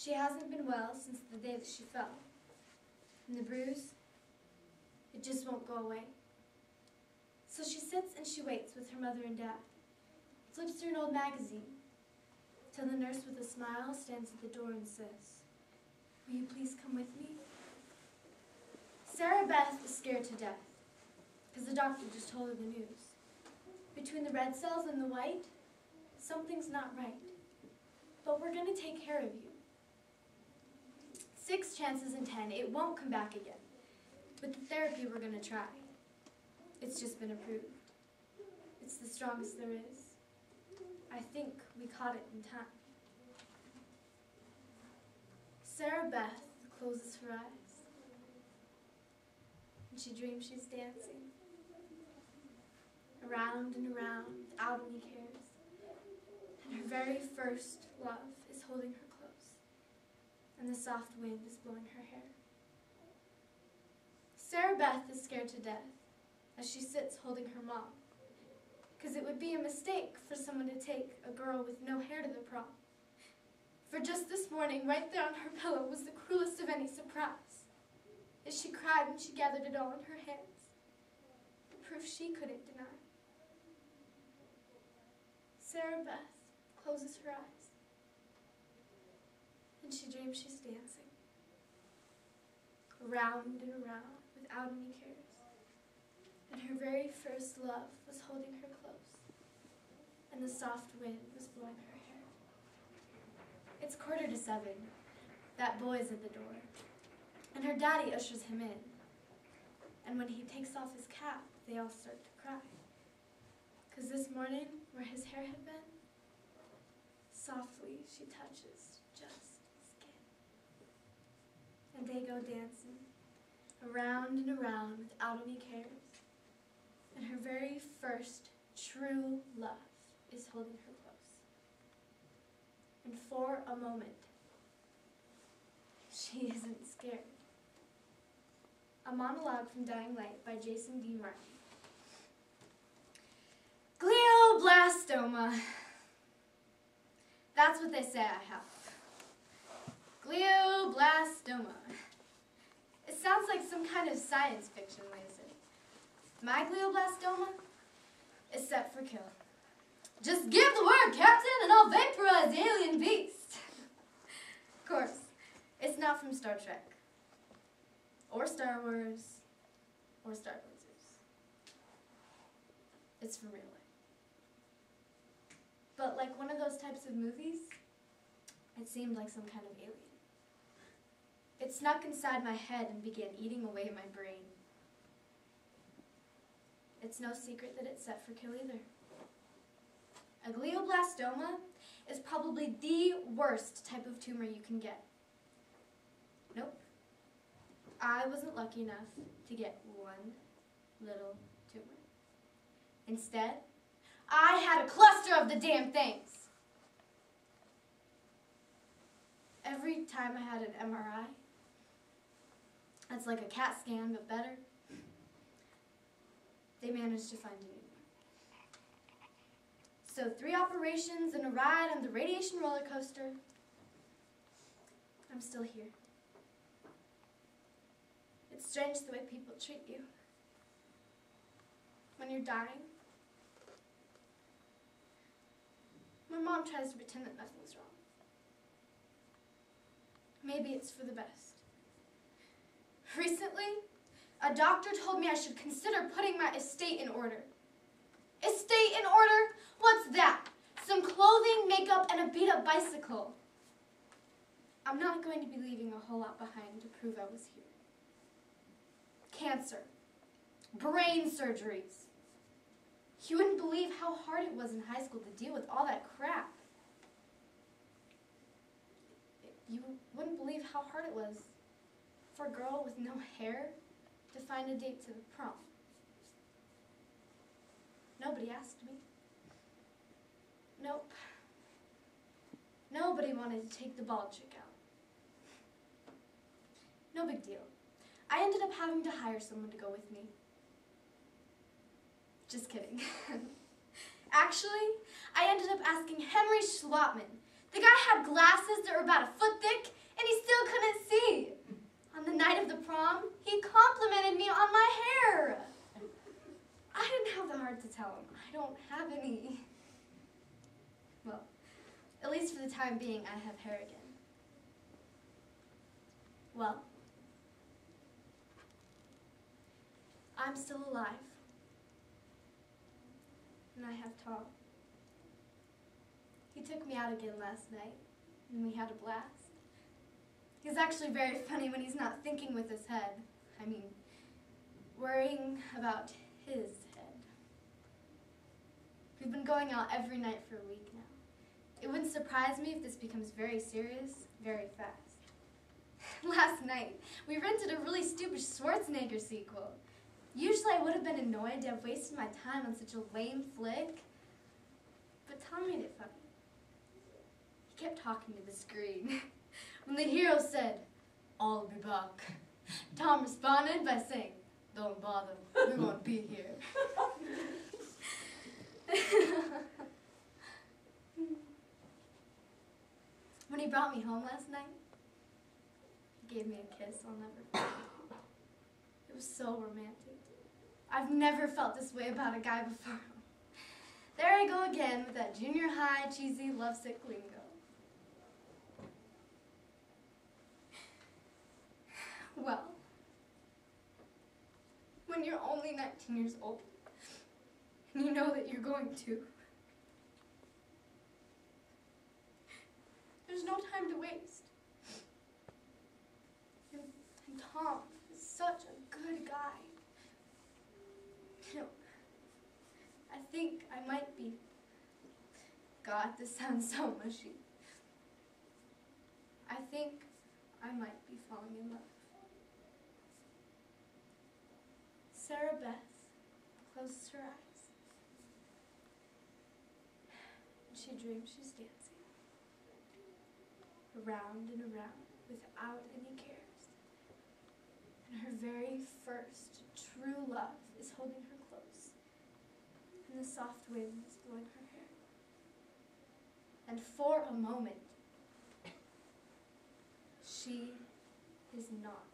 She hasn't been well since the day that she fell. And the bruise, it just won't go away. So she sits and she waits with her mother and dad, flips through an old magazine, till the nurse with a smile stands at the door and says, "Will you please come with me?" Sarah Beth is scared to death, because the doctor just told her the news. Between the red cells and the white, something's not right. But we're going to take care of you. 6 chances in 10, it won't come back again. With the therapy we're going to try. It's just been approved. It's the strongest there is. I think we caught it in time. Sarah Beth closes her eyes, and she dreams she's dancing, around and around without any cares, and her very first love is holding her close, and the soft wind is blowing her hair. Sarah Beth is scared to death as she sits holding her mom, because it would be a mistake for someone to take a girl with no hair to the prom. For just this morning, right there on her pillow, was the cruelest of any surprise, as she cried when she gathered it all in her hands, the proof she couldn't deny. Sarah Beth closes her eyes, and she dreams she's dancing, around and around without any cares, and her very first love was holding her close, and the soft wind was blowing her hair. It's 7:15. That boy's at the door, and her daddy ushers him in, and when he takes off his cap, they all start to cry, because this morning, where his hair had been, softly she touches just skin. And they go dancing, around and around without any cares, and her very first true love is holding her close. And for a moment, she isn't scared. A monologue from Dying Light by Jason D. Martin. Glioblastoma. That's what they say I have. Glioblastoma. It sounds like some kind of science fiction laser. My glioblastoma is set for kill. Just give the word, Captain, and I'll vaporize the alien beast. Of course, it's not from Star Trek, or Star Wars, or Star Blazers. It's from real life. But like one of those types of movies, it seemed like some kind of alien. It snuck inside my head and began eating away my brain. It's no secret that it's set for kill either. A glioblastoma is probably the worst type of tumor you can get. Nope. I wasn't lucky enough to get one little tumor. Instead, I had a cluster of the damn things. Every time I had an MRI, that's like a CAT scan, but better, they managed to find a new one. So 3 operations and a ride on the radiation roller coaster. I'm still here. It's strange the way people treat you. When you're dying, my mom tries to pretend that nothing's wrong. Maybe it's for the best. Recently, a doctor told me I should consider putting my estate in order. Estate in order? What's that? Some clothing, makeup, and a beat-up bicycle. I'm not going to be leaving a whole lot behind to prove I was here. Cancer. Brain surgeries. You wouldn't believe how hard it was in high school to deal with all that crap. You wouldn't believe how hard it was for a girl with no hair to find a date to the prom. Nobody asked me. Nope. Nobody wanted to take the ball trick out. No big deal. I ended up having to hire someone to go with me. Just kidding. Actually, I ended up asking Henry Schlottman The guy had glasses that were about a foot thick, and he still couldn't see. On the night of the prom, he complimented me on my hair. I didn't have the heart to tell him. I don't have any. Well, at least for the time being, I have hair again. Well, I'm still alive. And I have Tom. He took me out again last night, and we had a blast. He's actually very funny when he's not thinking with his head. I mean, worrying about his head. We've been going out every night for a week now. It wouldn't surprise me if this becomes very serious very fast. Last night, we rented a really stupid Schwarzenegger sequel. Usually I would have been annoyed to have wasted my time on such a lame flick, but Tom made it funny. He kept talking to the screen. When the hero said, "I'll be back," Tom responded by saying, "Don't bother, we won't be here." When he brought me home last night, he gave me a kiss I'll never forget. It was so romantic. I've never felt this way about a guy before. There I go again with that junior high cheesy lovesick lingo. Well, when you're only 19 years old, and you know that you're going to, there's no time to waste. And Tom is such a good guy. You know, I think I might be, God, this sounds so mushy. I think I might be falling in love. Sarah Beth closes her eyes. She dreams she's dancing, around and around, without any cares. And her very first true love is holding her close, and the soft wind is blowing her hair. And for a moment, she is not